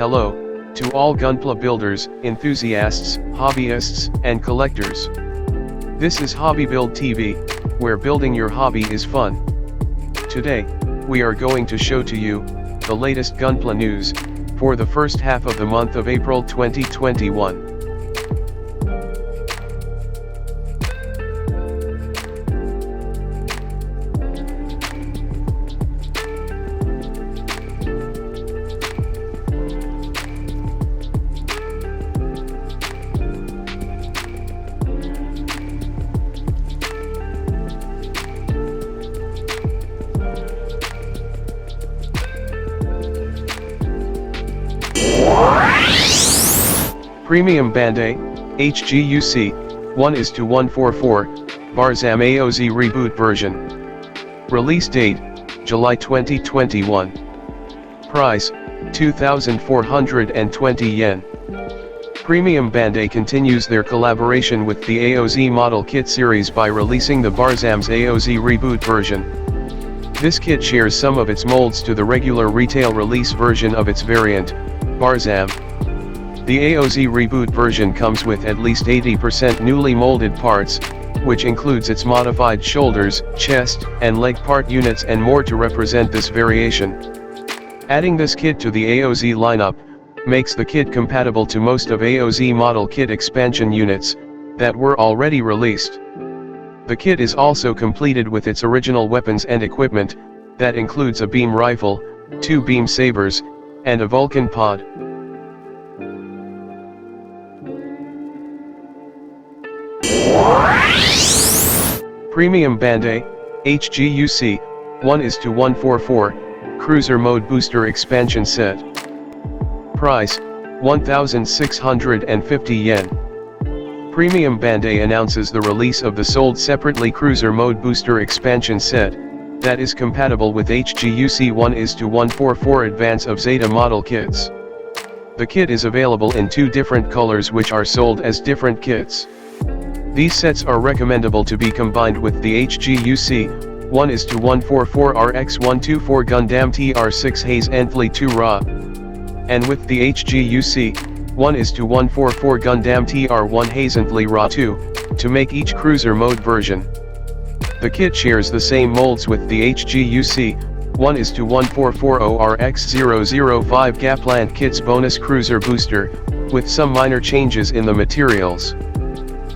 Hello, to all Gunpla builders, enthusiasts, hobbyists, and collectors. This is HobbyBuild TV, where building your hobby is fun. Today, we are going to show to you the latest Gunpla news for the first half of the month of April 2021. P-Bandai HGUC 1:144 Barzam OZ REBOOT version. Release date July 2021. Price 2,420 yen. P-Bandai continues their collaboration with the AOZ model kit series by releasing the Barzam's AOZ REBOOT version. This kit shares some of its molds to the regular retail release version of its variant, Barzam. The AOZ REBOOT version comes with at least 80% newly molded parts, which includes its modified shoulders, chest, and leg part units and more to represent this variation. Adding this kit to the AOZ lineup makes the kit compatible to most of AOZ model kit expansion units that were already released. The kit is also completed with its original weapons and equipment, that includes a beam rifle, 2 beam sabers, and a Vulcan pod. P-Bandai HGUC 1:144 Cruiser Mode Booster Expansion Set. Price 1,650 yen. P-Bandai announces the release of the sold separately Cruiser Mode Booster Expansion Set that is compatible with HGUC 1:144 Advance of Zeta model kits. The kit is available in 2 different colors which are sold as different kits. These sets are recommendable to be combined with the HGUC 1:144 RX-124 Gundam TR6 Haze'n-they-Rah, and with the HGUC 1:144 Gundam TR1 Hazenthley-Rah 2, to make each cruiser mode version. The kit shares the same molds with the HGUC 1:144 ORX-005 Gapland kit's bonus cruiser booster, with some minor changes in the materials.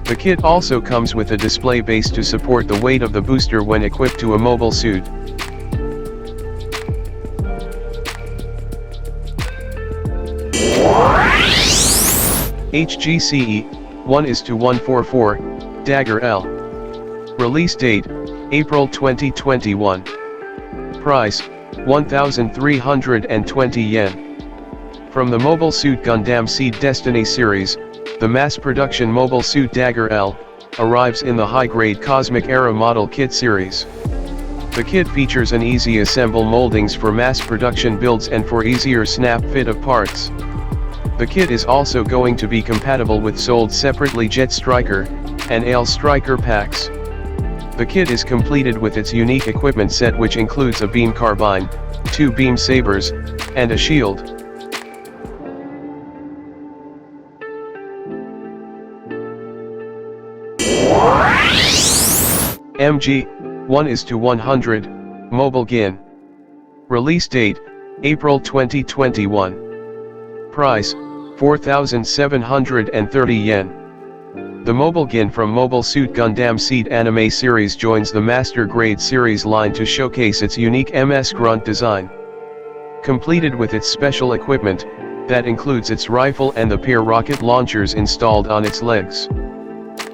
The kit also comes with a display base to support the weight of the booster when equipped to a mobile suit. HGCE 1:144 Dagger L. Release date April 2021. Price 1,320 yen. From the Mobile Suit Gundam Seed Destiny series, the mass production Mobile Suit Dagger L arrives in the high-grade Cosmic Era model kit series. The kit features an easy assemble moldings for mass production builds and for easier snap fit of parts. The kit is also going to be compatible with sold separately Jet Striker and Ale Striker packs. The kit is completed with its unique equipment set, which includes a beam carbine, 2 beam sabers, and a shield. MG 1:100 Mobile Ginn. Release date April 2021. Price 4,730 yen. The Mobile Ginn from Mobile Suit Gundam Seed anime series joins the Master Grade series line to showcase its unique MS Grunt design. Completed with its special equipment, that includes its rifle and the pair rocket launchers installed on its legs.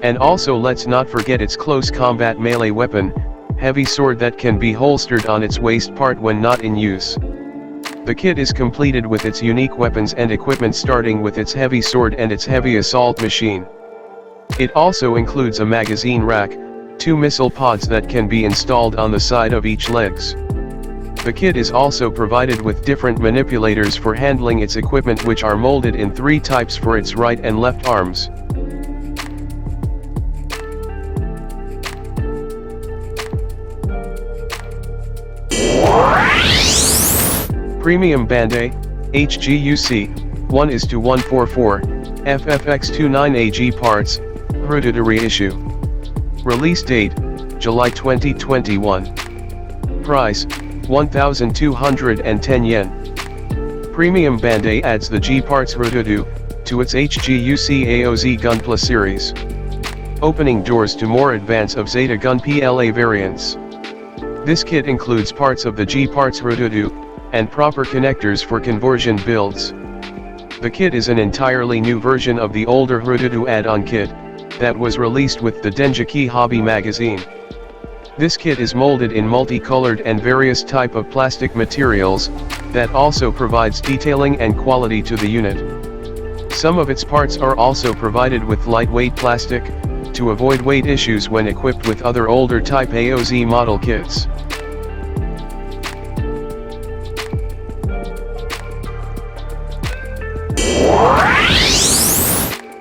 And also let's not forget its close combat melee weapon, heavy sword that can be holstered on its waist part when not in use. The kit is completed with its unique weapons and equipment, starting with its heavy sword and its heavy assault machine. It also includes a magazine rack, 2 missile pods that can be installed on the side of each legs. The kit is also provided with different manipulators for handling its equipment, which are molded in 3 types for its right and left arms. P-Bandai HGUC 1:144, FFX29AG parts, REBOOT reissue. Release date, July 2021. Price, 1,210 yen. Premium Bandai adds the G parts REBOOT to its HGUC AOZ Gunpla series, opening doors to more advance of Zeta Gun PLA variants. This kit includes parts of the G parts REBOOT, and proper connectors for conversion builds. The kit is an entirely new version of the older REBOOT add-on kit, that was released with the Denjiki Hobby magazine. This kit is molded in multicolored and various type of plastic materials, that also provides detailing and quality to the unit. Some of its parts are also provided with lightweight plastic, to avoid weight issues when equipped with other older type AOZ model kits.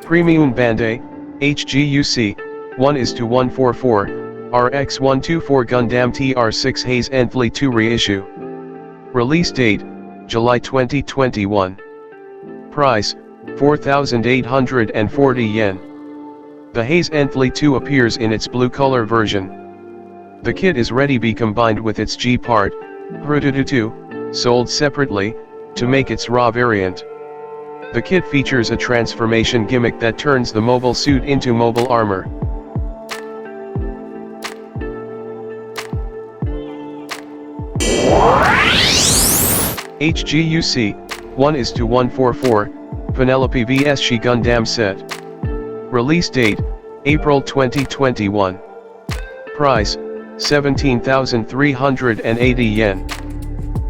Premium Bandai HGUC 1:144 RX124 Gundam TR6 Hazenthley 2 reissue. Release date, July 2021. Price, 4,840 yen. The Hazenthley 2 appears in its blue color version. The kit is ready to be combined with its G part, REBOOT 2, sold separately, to make its RA variant. The kit features a transformation gimmick that turns the mobile suit into mobile armor. HGUC 1:144 Penelope vs She Gundam set. Release date, April 2021. Price, 17,380 yen.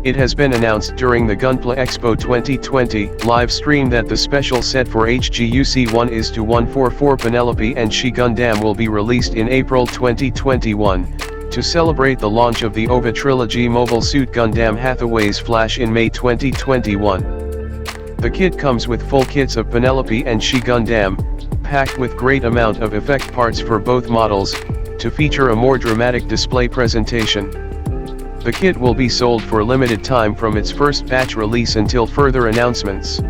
It has been announced during the Gunpla Expo 2020 live stream that the special set for HGUC 1:144 Penelope and She Gundam will be released in April 2021, to celebrate the launch of the OVA Trilogy Mobile Suit Gundam Hathaway's Flash in May 2021. The kit comes with full kits of Penelope and She Gundam, packed with great amount of effect parts for both models, to feature a more dramatic display presentation. The kit will be sold for a limited time from its first batch release until further announcements.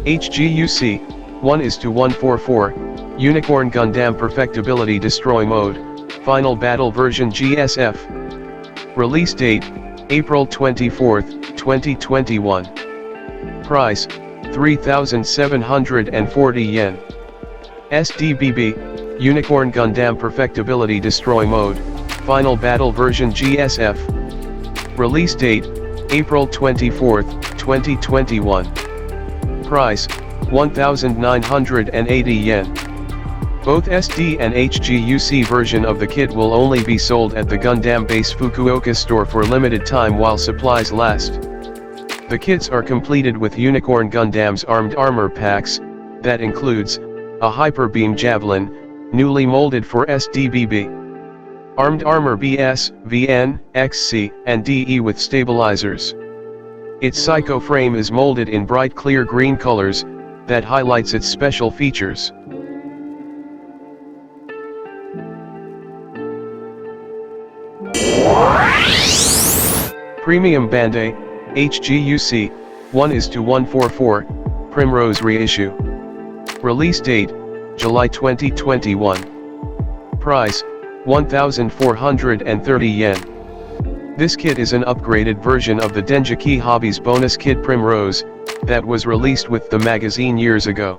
HGUC 1:144 Unicorn Gundam Perfectibility Destroy Mode, Final Battle Version GSF. Release date, April 24, 2021. Price, 3,740 yen. SDBB, Unicorn Gundam Perfectibility Destroy Mode, Final Battle Version GSF. Release date, April 24, 2021. Price, 1,980 yen. Both SD and HGUC version of the kit will only be sold at the Gundam Base Fukuoka store for limited time while supplies last. The kits are completed with Unicorn Gundam's armed armor packs, that includes a Hyper Beam Javelin, newly molded for SDBB. Armed armor BS, VN, XC, and DE with stabilizers. Its Psycho frame is molded in bright clear green colors, that highlights its special features. Premium Bandai HGUC 1:144 Primrose reissue. Release date, July 2021. Price, 1,430 yen. This kit is an upgraded version of the Denjiki Hobby's bonus kit Primrose, that was released with the magazine years ago.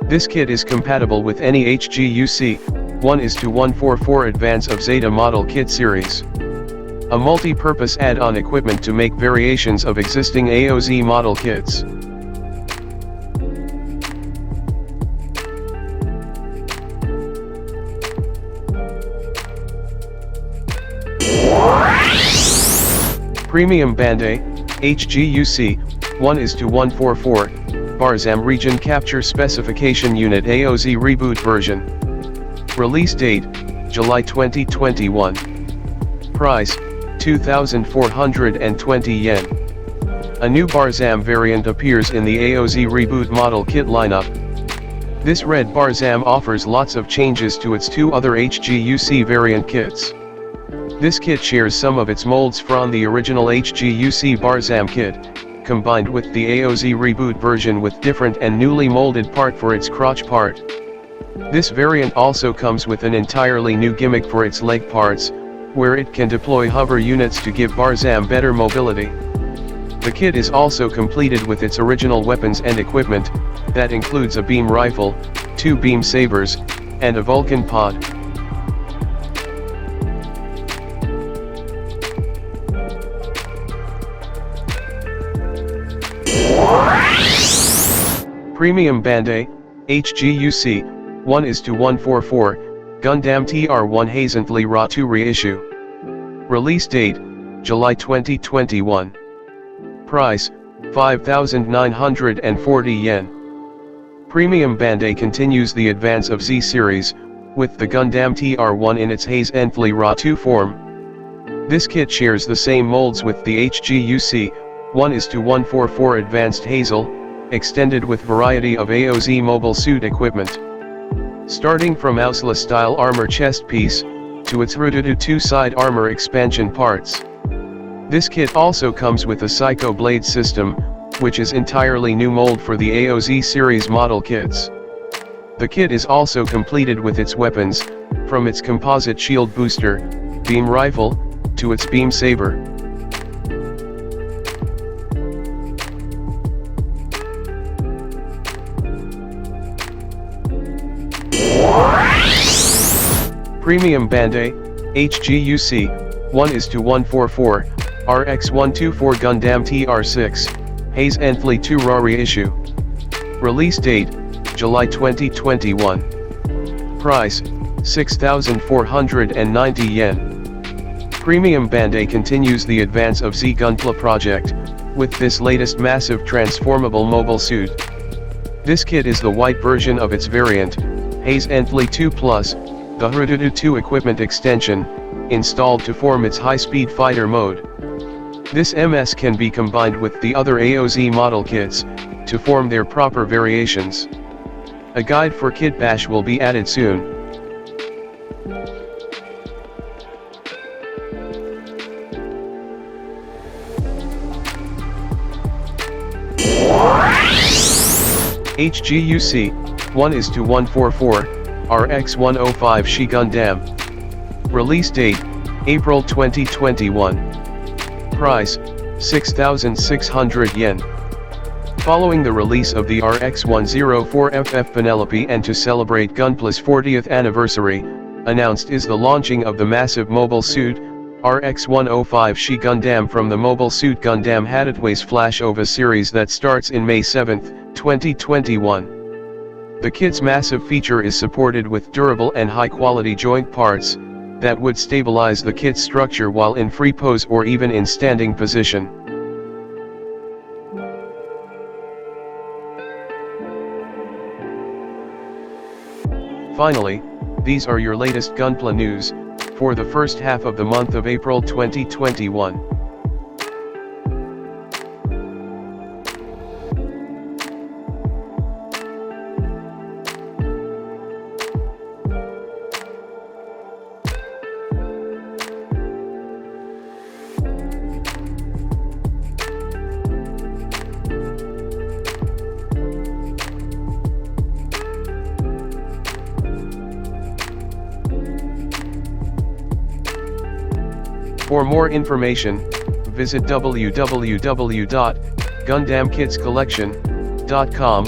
This kit is compatible with any HGUC 1:144 Advance of Zeta model kit series. A multi-purpose add-on equipment to make variations of existing AOZ model kits. Premium Bandai HGUC 1:144 Barzam Region Capture Specification Unit AOZ Reboot version. Release date, July 2021. Price, 2,420 yen. A new Barzam variant appears in the AOZ Reboot model kit lineup. This red Barzam offers lots of changes to its two other HGUC variant kits. This kit shares some of its molds from the original HGUC Barzam kit, combined with the OZ REBOOT version with different and newly molded part for its crotch part. This variant also comes with an entirely new gimmick for its leg parts, where it can deploy hover units to give Barzam better mobility. The kit is also completed with its original weapons and equipment, that includes a beam rifle, 2 beam sabers, and a Vulcan pod. Premium Bandai HGUC 1:144 Gundam TR1 Haze'n-they-Rah 2 reissue. Release date July 2021. Price 5,940 yen. Premium Bandai continues the advance of Z series, with the Gundam TR1 in its Haze'n-they-Rah 2 form. This kit shares the same molds with the HGUC 1:144 Advanced Hazel, extended with variety of AOZ mobile suit equipment. Starting from Ausla style armor chest piece, to its REISSUE 2 side armor expansion parts. This kit also comes with a Psycho Blade system, which is entirely new mold for the AOZ series model kits. The kit is also completed with its weapons, from its composite shield booster, beam rifle, to its beam saber. Premium Bandai HGUC 1:144 RX124 Gundam TR6 Haze'n-they-Rah 2 Raw reissue. Release date July 2021. Price 6,490 yen. Premium Bandai continues the advance of Z Gunpla project, with this latest massive transformable mobile suit. This kit is the white version of its variant, Haze'n-they-Rah 2 Plus, the REISSUE 2 equipment extension, installed to form its high-speed fighter mode. This MS can be combined with the other AOZ model kits, to form their proper variations. A guide for kit bash will be added soon. HGUC 1:144 RX105 Shi Gundam. Release date April 2021. Price 6,600 yen. Following the release of the RX104FF Penelope and to celebrate Gunpla's 40th anniversary, announced is the launching of the massive mobile suit, RX105 Shi Gundam from the Mobile Suit Gundam Haze'nthey's Flashover series that starts in May 7, 2021. The kit's massive feature is supported with durable and high-quality joint parts, that would stabilize the kit's structure while in free pose or even in standing position. Finally, these are your latest Gunpla news, for the first half of the month of April 2021. For more information, visit www.gundamkitscollection.com.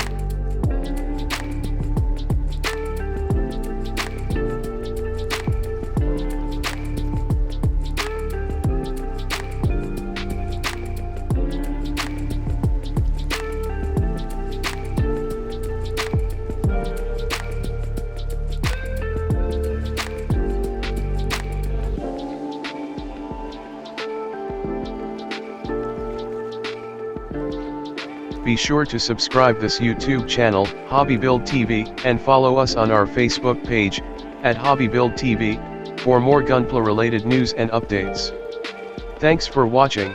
Be sure to subscribe this YouTube channel, HobbyBuild TV, and follow us on our Facebook page, at HobbyBuild TV, for more Gunpla related news and updates. Thanks for watching.